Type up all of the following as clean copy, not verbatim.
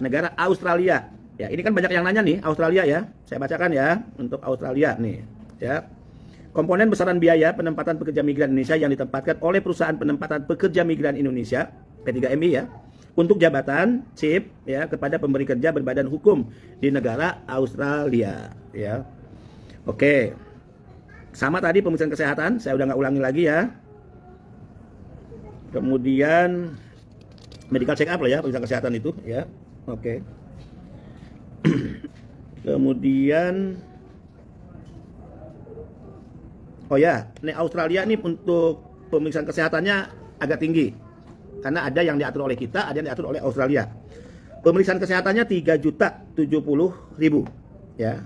negara Australia. Ya, ini kan banyak yang nanya nih, Australia ya. Saya bacakan ya untuk Australia nih, ya. Komponen besaran biaya penempatan pekerja migran Indonesia yang ditempatkan oleh perusahaan penempatan pekerja migran Indonesia P3MI ya untuk jabatan CIP ya kepada pemberi kerja berbadan hukum di negara Australia ya. Oke. Sama tadi pemeriksaan kesehatan, saya udah nggak ulangi lagi ya. Kemudian medical check up lah ya, pemeriksaan kesehatan itu ya. Oke. Kemudian oh ya, ini Australia nih untuk pemeriksaan kesehatannya agak tinggi. Karena ada yang diatur oleh kita, ada yang diatur oleh Australia. Pemeriksaan kesehatannya 3.070.000 ya.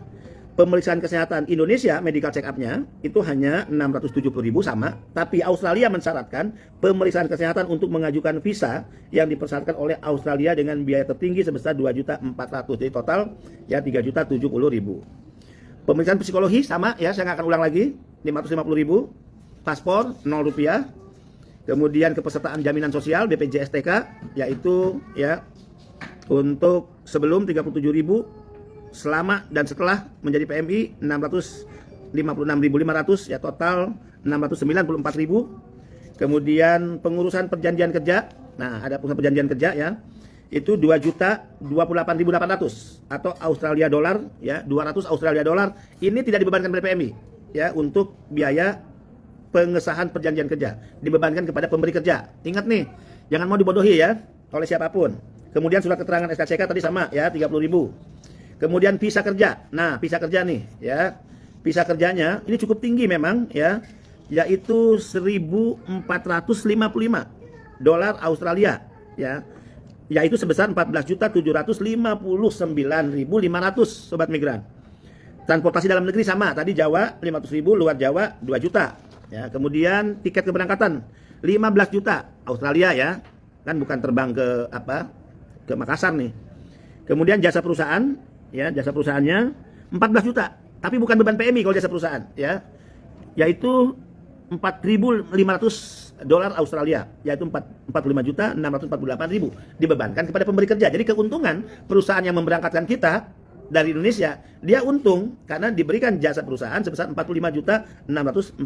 Pemeriksaan kesehatan Indonesia medical check up-nya itu hanya 670.000 sama, tapi Australia mensyaratkan pemeriksaan kesehatan untuk mengajukan visa yang dipersyaratkan oleh Australia dengan biaya tertinggi sebesar 2.400.000. Jadi total ya 3.070.000. Pemeriksaan psikologi sama ya, saya nggak akan ulang lagi, 550.000. Paspor 0 rupiah. Kemudian kepesertaan jaminan sosial BPJS TK yaitu ya untuk sebelum 37.000, selama dan setelah menjadi PMI 656.500 ya, total 694.000. Kemudian pengurusan perjanjian kerja, nah ada pengurusan perjanjian kerja ya, itu 2.028.800 atau Australia dolar ya, 200 Australia dolar. Ini tidak dibebankan pada PMI ya untuk biaya pengesahan perjanjian kerja, dibebankan kepada pemberi kerja. Ingat nih, jangan mau dibodohi ya oleh siapapun. Kemudian surat keterangan SKCK tadi sama ya, 30.000. Kemudian visa kerja. Nah, visa kerja nih ya. Visa kerjanya ini cukup tinggi memang ya, yaitu 1.455 dolar Australia ya. Yaitu sebesar 14.759.500 sobat migran. Transportasi dalam negeri sama, tadi Jawa 500.000, luar Jawa 2 juta. Ya, kemudian tiket keberangkatan 15 juta Australia ya. Kan bukan terbang ke apa? Ke Makassar nih. Kemudian jasa perusahaan ya, jasa perusahaannya 14 juta, tapi bukan beban PMI kalau jasa perusahaan ya. Yaitu 4.500 dolar Australia, yaitu 45.648.000 dibebankan kepada pemberi kerja. Jadi keuntungan perusahaan yang memberangkatkan kita dari Indonesia, dia untung karena diberikan jasa perusahaan sebesar 45.648.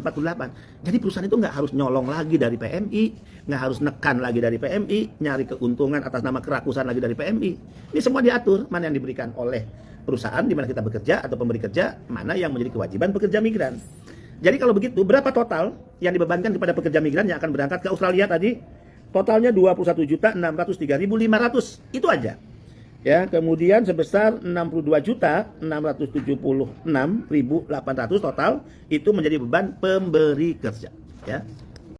Jadi perusahaan itu nggak harus nyolong lagi dari PMI, nggak harus nekan lagi dari PMI, nyari keuntungan atas nama kerakusan lagi dari PMI. Ini semua diatur, mana yang diberikan oleh perusahaan di mana kita bekerja atau pemberi kerja, mana yang menjadi kewajiban pekerja migran. Jadi kalau begitu, berapa total yang dibebankan kepada pekerja migran yang akan berangkat ke Australia tadi? Totalnya 21.603.500. Itu aja. Ya, kemudian sebesar 62.676.800 total itu menjadi beban pemberi kerja, ya.